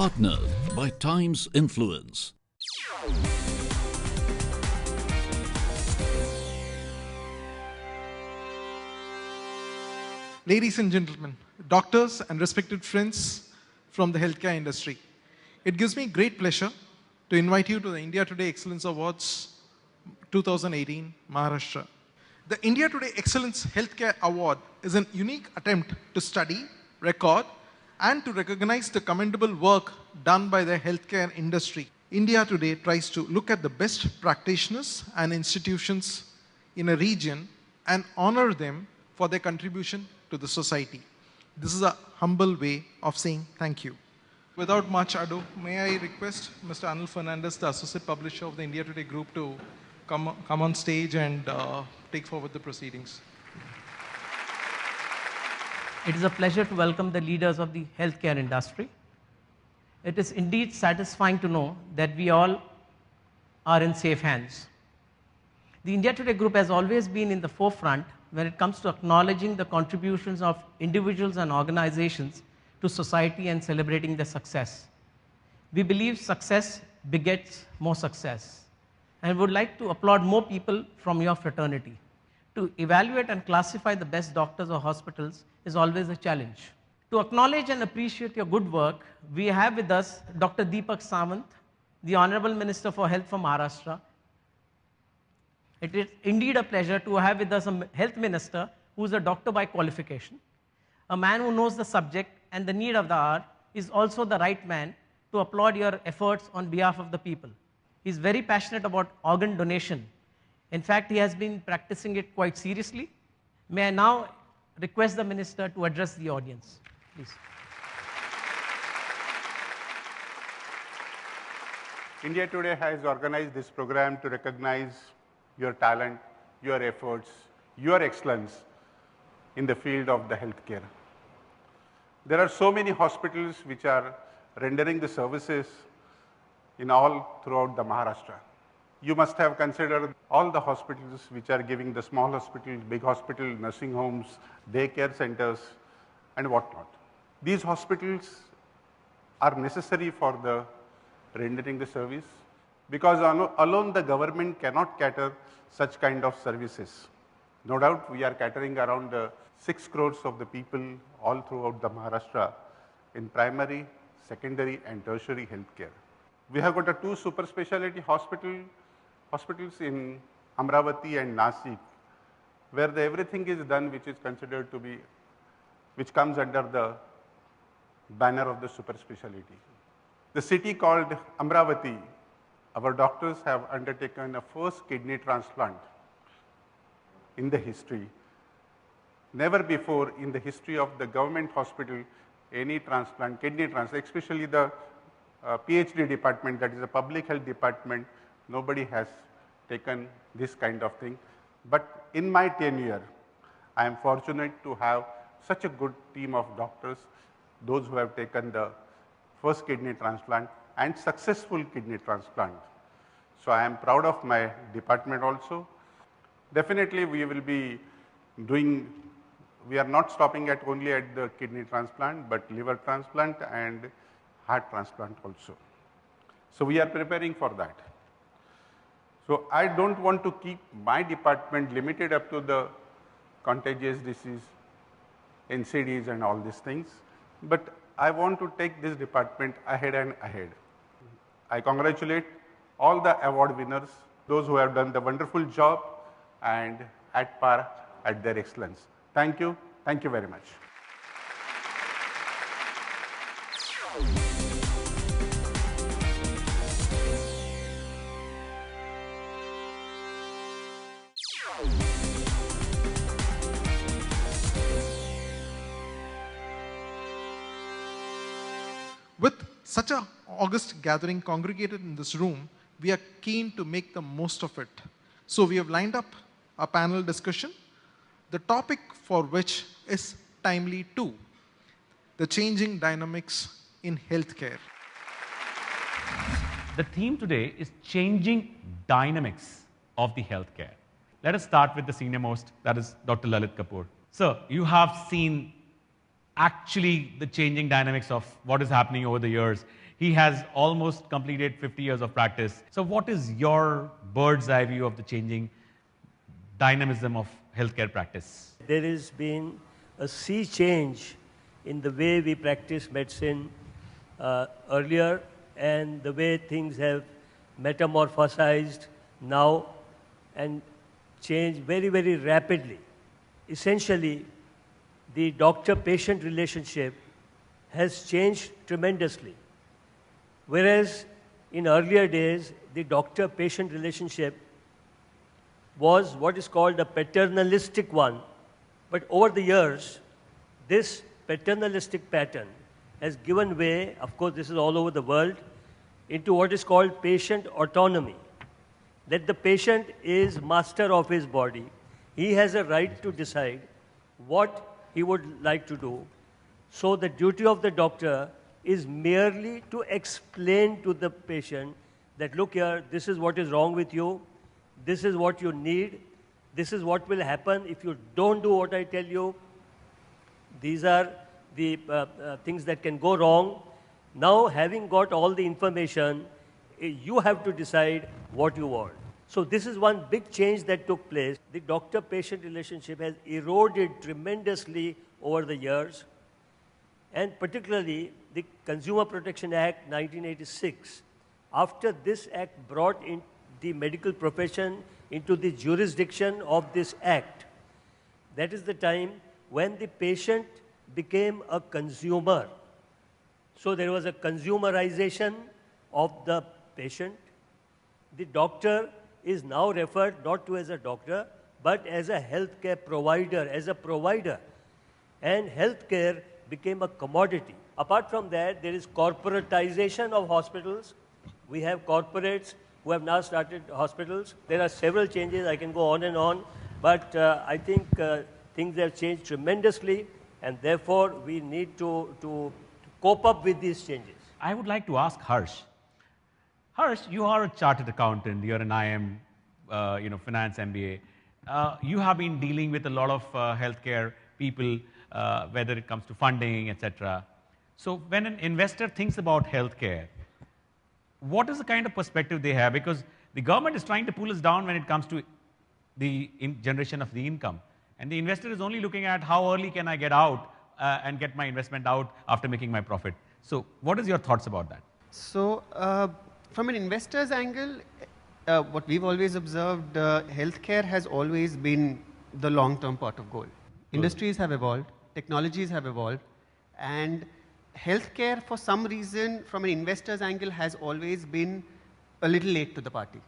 Partnered by Times Influence. Ladies and gentlemen, doctors and respected friends from the healthcare industry, it gives me great pleasure to invite you to the India Today Excellence Awards 2018, Maharashtra. The India Today Excellence Healthcare Award is an unique attempt to study, record, and to recognize the commendable work done by the healthcare industry. India Today tries to look at the best practitioners and institutions in a region and honor them for their contribution to the society. This is a humble way of saying thank you. Without much ado, may I request Mr. Anil Fernandez, the Associate Publisher of the India Today Group, to come on stage and take forward the proceedings. It is a pleasure to welcome the leaders of the healthcare industry. It is indeed satisfying to know that we all are in safe hands. The India Today Group has always been in the forefront when it comes to acknowledging the contributions of individuals and organizations to society and celebrating their success. We believe success begets more success, and would like to applaud more people from your fraternity. To evaluate and classify the best doctors or hospitals is always a challenge. To acknowledge and appreciate your good work, we have with us Dr. Deepak Samant, the Honorable Minister for Health from Maharashtra. It is indeed a pleasure to have with us a health minister who is a doctor by qualification. A man who knows the subject and the need of the hour is also the right man to applaud your efforts on behalf of the people. He is very passionate about organ donation. In fact, he has been practicing it quite seriously. May I now request the minister to address the audience, please. India Today has organized this program to recognize your talent, your efforts, your excellence in the field of the healthcare. There are so many hospitals which are rendering the services in all throughout the Maharashtra. You must have considered all the hospitals which are giving the small hospitals, big hospitals, nursing homes, daycare centers, and whatnot. These hospitals are necessary for the rendering the service because alone the government cannot cater such kind of services. No doubt we are catering around 6 crores of the people all throughout the Maharashtra in primary, secondary and tertiary healthcare. We have got 2 super specialty hospitals in Amravati and Nashik, where everything is done which is considered to be, which comes under the banner of the super specialty. The city called Amravati, our doctors have undertaken a first kidney transplant in the history. Never before in the history of the government hospital, any transplant, kidney transplant, especially the PhD department, that is a public health department, nobody has taken this kind of thing. But in my tenure, I am fortunate to have such a good team of doctors, those who have taken the first kidney transplant and successful kidney transplant. So I am proud of my department also. Definitely we will be doing, we are not stopping at only at the kidney transplant, but liver transplant and heart transplant also. So we are preparing for that. So I don't want to keep my department limited up to the contagious disease, NCDs and all these things, but I want to take this department ahead and ahead. I congratulate all the award winners, those who have done the wonderful job and at par at their excellence. Thank you very much. With such an august gathering congregated in this room, we are keen to make the most of it. So we have lined up a panel discussion, the topic for which is timely too, the changing dynamics in healthcare. The theme today is changing dynamics of the healthcare. Let us start with the senior most, that is Dr. Lalit Kapoor. Sir, you have seen actually the changing dynamics of what is happening over the years. He has almost completed 50 years of practice. So what is your bird's eye view of the changing dynamism of healthcare practice? There has been a sea change in the way we practice medicine earlier and the way things have metamorphosized now and changed very, very rapidly. Essentially, the doctor-patient relationship has changed tremendously. Whereas in earlier days, the doctor-patient relationship was what is called a paternalistic one. But over the years, this paternalistic pattern has given way, of course this is all over the world, into what is called patient autonomy. That the patient is master of his body. He has a right to decide what he would like to do. So the duty of the doctor is merely to explain to the patient that, look here, this is what is wrong with you, this is what you need, this is what will happen if you don't do what I tell you, these are the things that can go wrong. Now, having got all the information, you have to decide what you want. So this is one big change that took place. The doctor-patient relationship has eroded tremendously over the years, and particularly the Consumer Protection Act 1986. After this act brought in the medical profession into the jurisdiction of this act, that is the time when the patient became a consumer. So there was a consumerization of the patient. The doctor is now referred not to as a doctor, but as a healthcare provider, as a provider. And healthcare became a commodity. Apart from that, there is corporatization of hospitals. We have corporates who have now started hospitals. There are several changes, I can go on and on, but I think things have changed tremendously, and therefore we need to cope up with these changes. I would like to ask Harsh. Harsh, you are a chartered accountant, you're an IM, finance MBA. You have been dealing with a lot of healthcare people, whether it comes to funding, etc. So when an investor thinks about healthcare, what is the kind of perspective they have? Because the government is trying to pull us down when it comes to the generation of the income. And the investor is only looking at how early can I get out and get my investment out after making my profit. So what is your thoughts about that? So from an investor's angle, what we've always observed, healthcare has always been the long-term pot of gold. Industries have evolved, technologies have evolved, and healthcare, for some reason, from an investor's angle, has always been a little late to the party.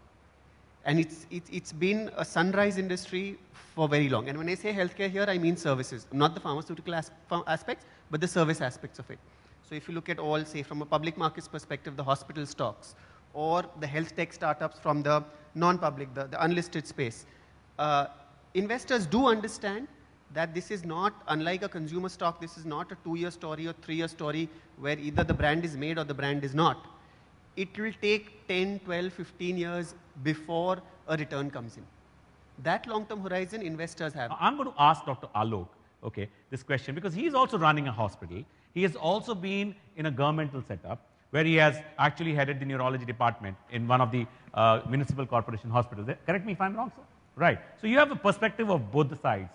And it's been a sunrise industry for very long. And when I say healthcare here, I mean services, not the pharmaceutical aspects, but the service aspects of it. So if you look at all, say, from a public markets perspective, the hospital stocks, or the health tech startups from the non-public, the unlisted space, investors do understand that this is not, unlike a consumer stock, this is not a 2-year story or 3-year story where either the brand is made or the brand is not. It will take 10, 12, 15 years before a return comes in. That long-term horizon investors have. I'm going to ask Dr. Alok, this question, because he's also running a hospital. He has also been in a governmental setup where he has actually headed the neurology department in one of the municipal corporation hospitals. Correct me if I'm wrong, sir? Right. So you have a perspective of both the sides.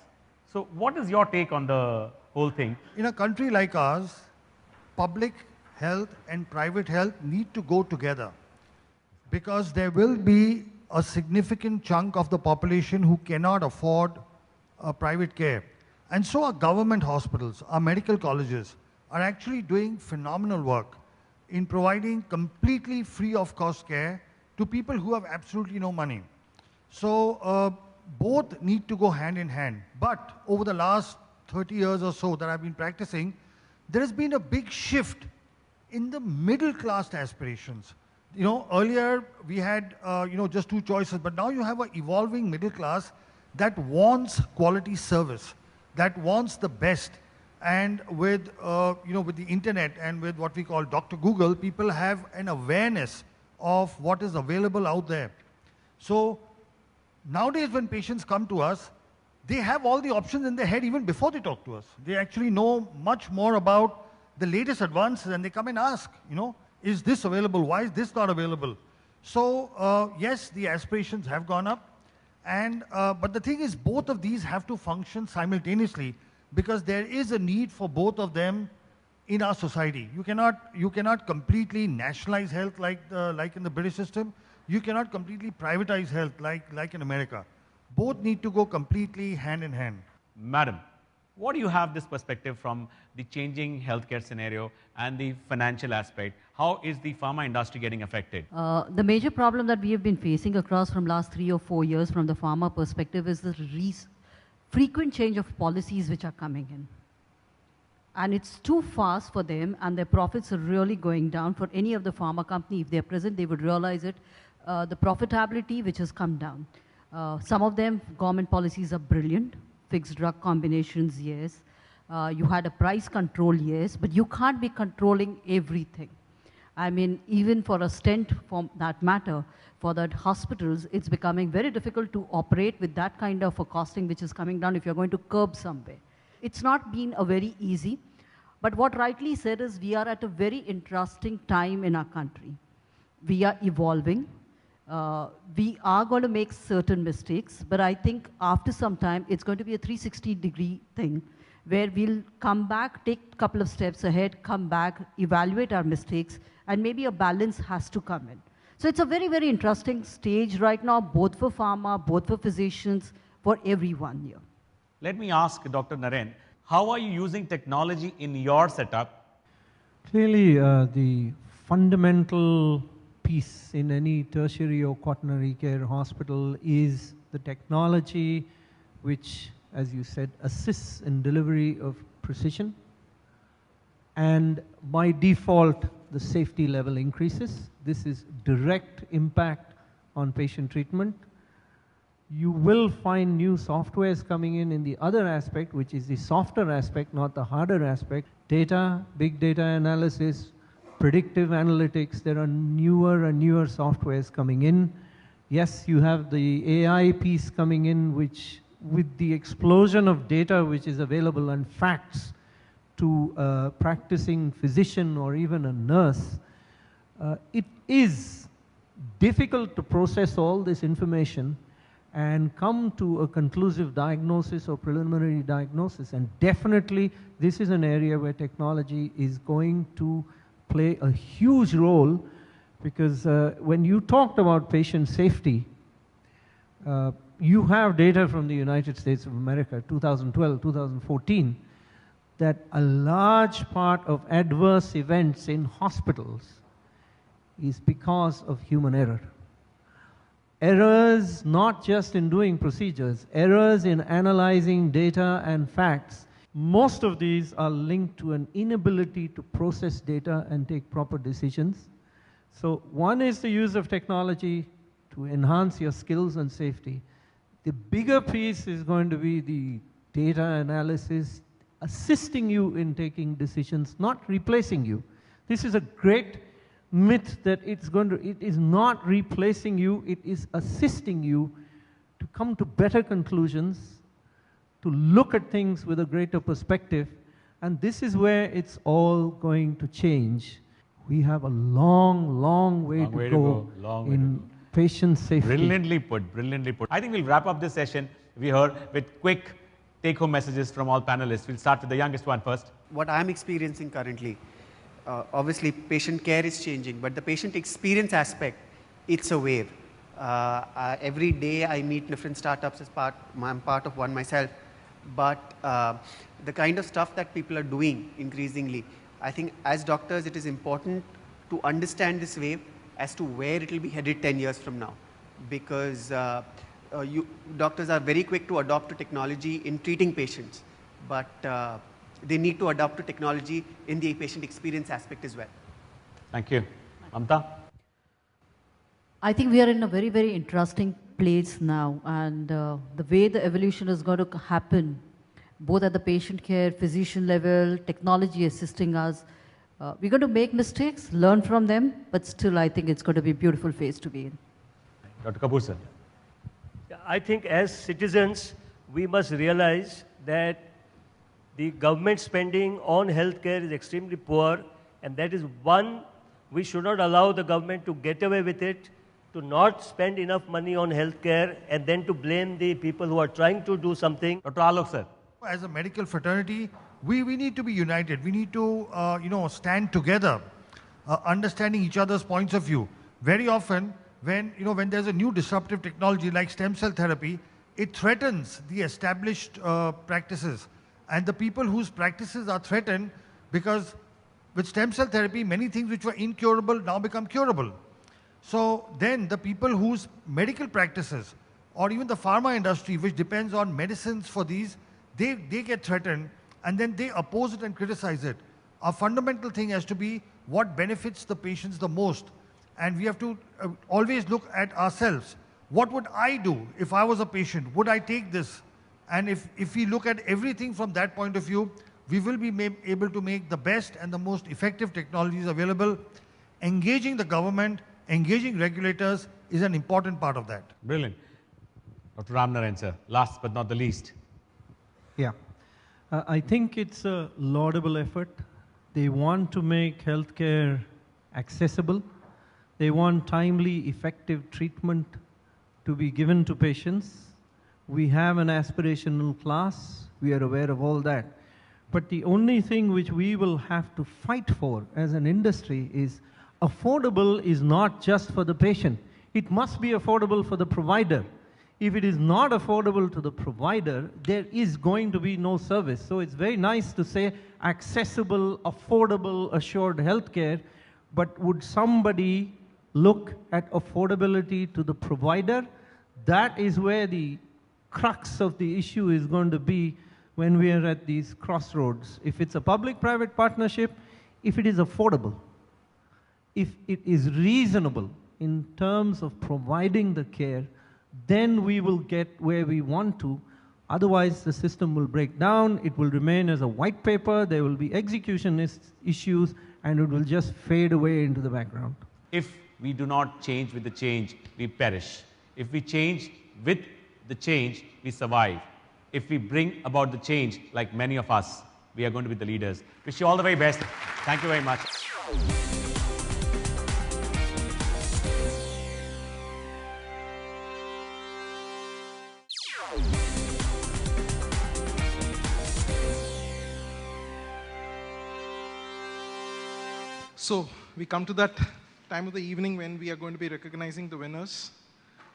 So what is your take on the whole thing? In a country like ours, public health and private health need to go together, because there will be a significant chunk of the population who cannot afford private care. And so our government hospitals, our medical colleges are actually doing phenomenal work in providing completely free of cost care to people who have absolutely no money. So both need to go hand in hand. But over the last 30 years or so that I've been practicing, there has been a big shift in the middle class aspirations. Earlier we had, just two choices, but now you have an evolving middle class that wants quality service, that wants the best. And with, with the internet and with what we call Dr. Google, people have an awareness of what is available out there. So nowadays when patients come to us, they have all the options in their head even before they talk to us. They actually know much more about the latest advances, and they come and ask, is this available? Why is this not available? So yes, the aspirations have gone up, and but the thing is, both of these have to function simultaneously because there is a need for both of them in our society. You cannot completely nationalize health like in the British system. You cannot completely privatize health like in America. Both need to go completely hand in hand. Madam, what do you have this perspective from the changing healthcare scenario and the financial aspect? How is the pharma industry getting affected? The major problem that we have been facing across from last 3 or 4 years from the pharma perspective is the frequent change of policies which are coming in. And it's too fast for them, and their profits are really going down. For any of the pharma company, if they're present, they would realize it. The profitability which has come down. Some of them, government policies are brilliant. Fixed drug combinations, yes. You had a price control, yes, but you can't be controlling everything. I mean, even for a stent, for that matter, for the hospitals, it's becoming very difficult to operate with that kind of a costing which is coming down if you're going to curb somewhere. It's not been a very easy, but what rightly said is we are at a very interesting time in our country. We are evolving. We are going to make certain mistakes, but I think after some time, it's going to be a 360-degree thing where we'll come back, take a couple of steps ahead, come back, evaluate our mistakes, and maybe a balance has to come in. So it's a very, very interesting stage right now, both for pharma, both for physicians, for everyone here. Let me ask Dr. Naren, how are you using technology in your setup? Clearly, the fundamental piece in any tertiary or quaternary care hospital is the technology which, as you said, assists in delivery of precision, and by default the safety level increases. This is direct impact on patient treatment. You will find new softwares coming in the other aspect, which is the softer aspect, not the harder aspect. Data, big data analysis, predictive analytics, there are newer and newer softwares coming in. Yes, you have the AI piece coming in, which with the explosion of data which is available and facts to a practicing physician or even a nurse, it is difficult to process all this information and come to a conclusive diagnosis or preliminary diagnosis. And definitely this is an area where technology is going to play a huge role, because when you talked about patient safety, you have data from the United States of America, 2012, 2014, that a large part of adverse events in hospitals is because of human error. Errors not just in doing procedures, errors in analyzing data and facts. Most of these are linked to an inability to process data and take proper decisions. So one is the use of technology to enhance your skills and safety. The bigger piece is going to be the data analysis, assisting you in taking decisions, not replacing you. This is a great myth that it is not replacing you, it is assisting you to come to better conclusions, to look at things with a greater perspective, and this is where it's all going to change. We have a long way to go in patient safety. Brilliantly put, brilliantly put. I think we'll wrap up this session, we heard, with quick take-home messages from all panelists. We'll start with the youngest one first. What I'm experiencing currently, obviously patient care is changing, but the patient experience aspect, it's a wave. Every day I meet different startups as I'm part of one myself, but the kind of stuff that people are doing increasingly, I think as doctors it is important to understand this wave as to where it will be headed 10 years from now, because doctors are very quick to adopt to technology in treating patients, but they need to adopt to technology in the patient experience aspect as well. Thank you. Mamta? I think we are in a very, very interesting place now, and the way the evolution is going to happen, both at the patient care, physician level, technology assisting us, we're going to make mistakes, learn from them, but still I think it's going to be a beautiful phase to be in. Dr. Kapoor, sir. I think as citizens, we must realize that the government spending on healthcare is extremely poor, and that is one We should not allow the government to get away with it, to not spend enough money on healthcare, and then to blame the people who are trying to do something. Dr. Alok, sir. As a medical fraternity, we need to be united. We need to, stand together, understanding each other's points of view. Very often, when there's a new disruptive technology like stem cell therapy, it threatens the established practices. And the people whose practices are threatened, because with stem cell therapy, many things which were incurable now become curable. So then the people whose medical practices, or even the pharma industry, which depends on medicines for these, they get threatened, and then they oppose it and criticize it. Our fundamental thing has to be what benefits the patients the most. And we have to always look at ourselves. What would I do if I was a patient? Would I take this? And if we look at everything from that point of view, we will be able to make the best and the most effective technologies available. Engaging the government, engaging regulators is an important part of that. Brilliant. Dr. Ramnarayan, sir, last but not the least. Yeah. I think it's a laudable effort. They want to make healthcare accessible. They want timely, effective treatment to be given to patients. We have an aspirational class. We are aware of all that. But the only thing which we will have to fight for as an industry is affordable is not just for the patient. It must be affordable for the provider. If it is not affordable to the provider, there is going to be no service. So it's very nice to say accessible, affordable, assured healthcare, but would somebody look at affordability to the provider? That is where the crux of the issue is going to be when we are at these crossroads. If it's a public-private partnership, if it is affordable, if it is reasonable in terms of providing the care, then we will get where we want to. Otherwise, the system will break down, it will remain as a white paper, there will be executionist issues, and it will just fade away into the background. If we do not change with the change, we perish. If we change with the change, we survive. If we bring about the change, like many of us, we are going to be the leaders. Wish you all the very best. Thank you very much. So we come to that time of the evening when we are going to be recognizing the winners.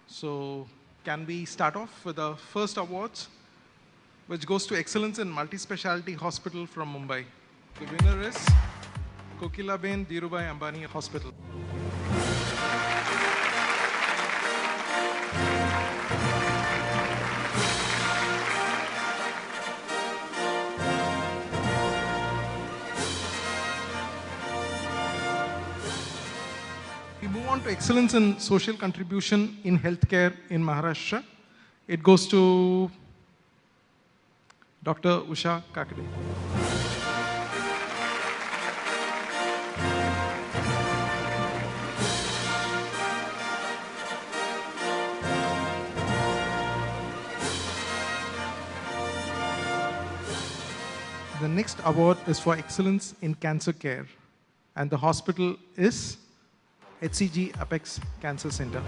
So can we start off with the first awards, which goes to Excellence in Multi-Speciality Hospital from Mumbai. The winner is Kokilaben Dhirubhai Ambani Hospital. We move on to Excellence in Social Contribution in Healthcare in Maharashtra. It goes to Dr. Usha Kakade. The next award is for Excellence in Cancer Care, and the hospital is HCG Apex Cancer Center.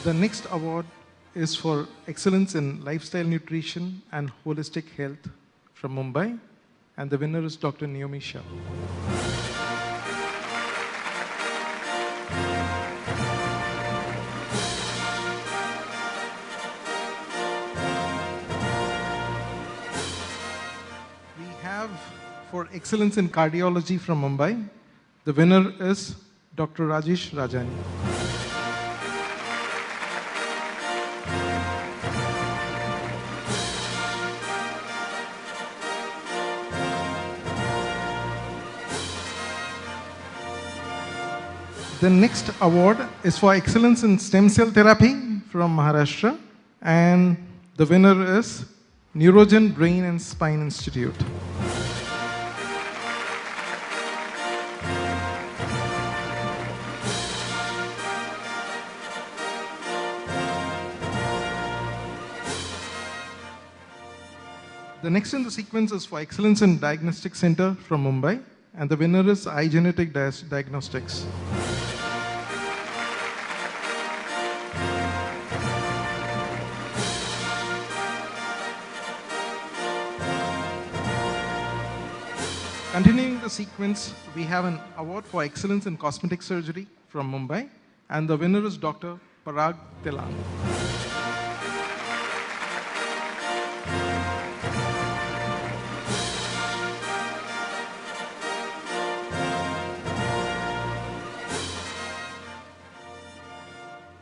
The next award is for Excellence in Lifestyle Nutrition and Holistic Health from Mumbai, and the winner is Dr. Naomi Shah. We have for Excellence in Cardiology from Mumbai, the winner is Dr. Rajesh Rajani. The next award is for Excellence in Stem Cell Therapy from Maharashtra, and the winner is Neurogen Brain and Spine Institute. The next in the sequence is for Excellence in Diagnostic Center from Mumbai, and the winner is iGenetic Diagnostics. Continuing the sequence, we have an award for Excellence in Cosmetic Surgery from Mumbai, and the winner is Dr. Parag Telang.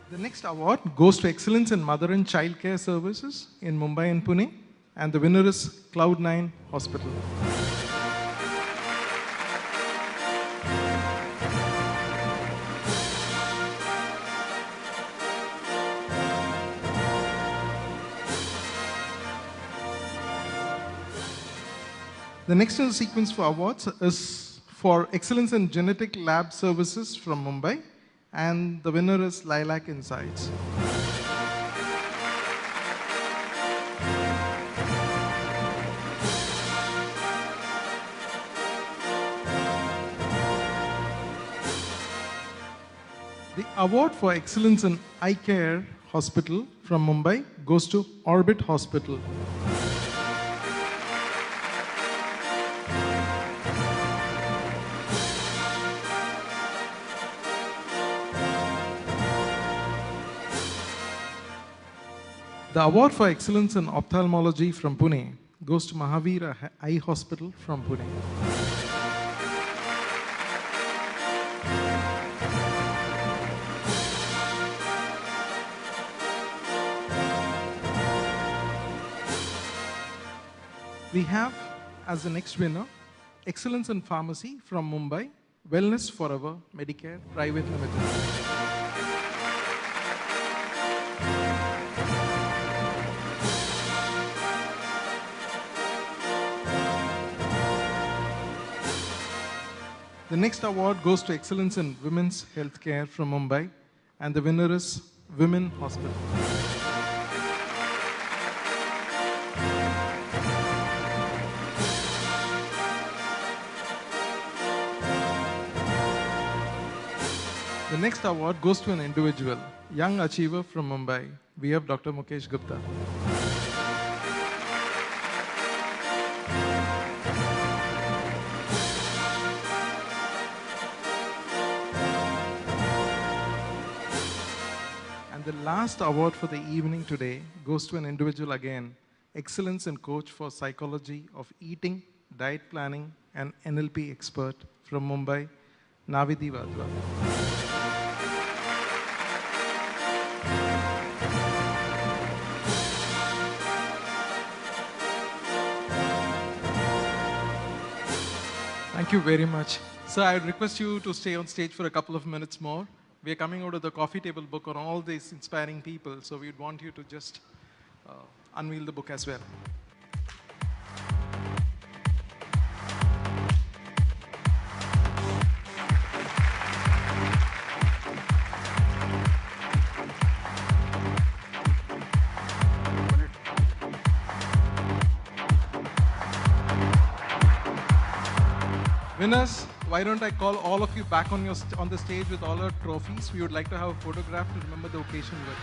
The next award goes to Excellence in Mother and Child Care Services in Mumbai and Pune, and the winner is Cloud9 Hospital. The next in the sequence for awards is for Excellence in Genetic Lab Services from Mumbai, and the winner is Lilac Insights. The award for Excellence in Eye Care Hospital from Mumbai goes to Orbit Hospital. The award for Excellence in Ophthalmology from Pune goes to Mahavira Eye Hospital from Pune. We have as the next winner, Excellence in Pharmacy from Mumbai, Wellness Forever Medicare Private Limited. The next award goes to Excellence in Women's Healthcare from Mumbai, and the winner is Women Hospital. The next award goes to an individual, young achiever from Mumbai. We have Dr. Mukesh Gupta. The last award for the evening today goes to an individual again, Excellence in Coach for Psychology of Eating, Diet Planning and NLP expert from Mumbai, Navidi Vadwa. Thank you very much. So I would request you to stay on stage for a couple of minutes more. We are coming out of the coffee table book on all these inspiring people, so we'd want you to just unveil the book as well. Winners, why don't I call all of you back on the stage with all our trophies? We would like to have a photograph to remember the occasion with.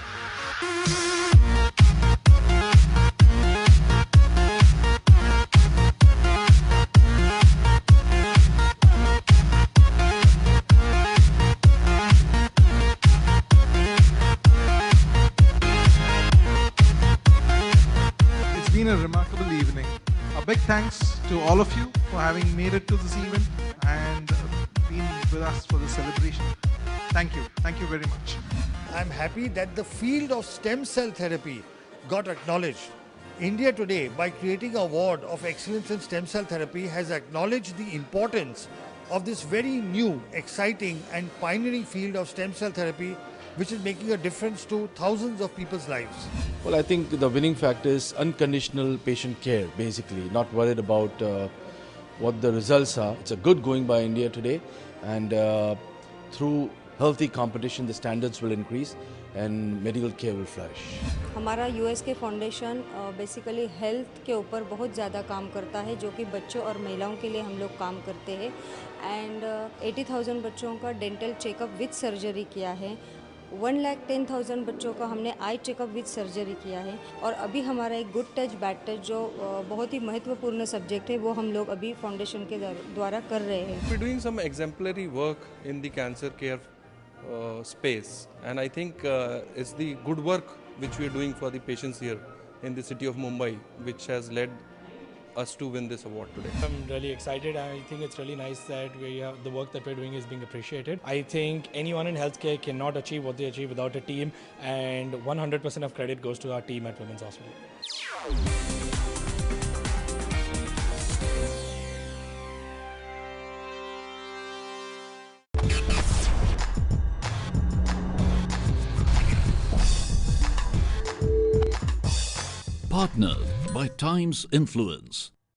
It's been a remarkable evening. A big thanks to all of you for having made it to this event and been with us for the celebration. Thank you. Thank you very much. I'm happy that the field of stem cell therapy got acknowledged. India today, by creating an award of excellence in stem cell therapy, has acknowledged the importance of this very new, exciting and pioneering field of stem cell therapy, which is making a difference to thousands of people's lives. Well, I think the winning factor is unconditional patient care, basically, not worried about what the results are. It's a good going by India today, and through healthy competition, the standards will increase, and medical care will flourish. हमारा USK foundation basically health के ऊपर बहुत ज़्यादा काम करता है, जो कि बच्चों और महिलाओं के लिए हम लोग काम करते हैं। एंड 80,000 बच्चों का डेंटल चेकअप विद सर्जरी किया है। 1,10,000 बच्चों का हमने आई चेकअप विद सर्जरी किया है। और अभी हमारा एक गुड टच बैड टच जो बहुत ही महत्वपूर्ण सब्जेक्ट है, वो हम लोग अभी फाउंडेशन के द्वारा कर रहे हैं। We're doing some exemplary work in the cancer care space, and I think it's the good work which we are doing for the patients here in the city of Mumbai, which has led us to win this award today. I'm really excited. I think it's really nice that the work that we're doing is being appreciated. I think anyone in healthcare cannot achieve what they achieve without a team, and 100% of credit goes to our team at Women's Hospital. Partnered by Times Influence.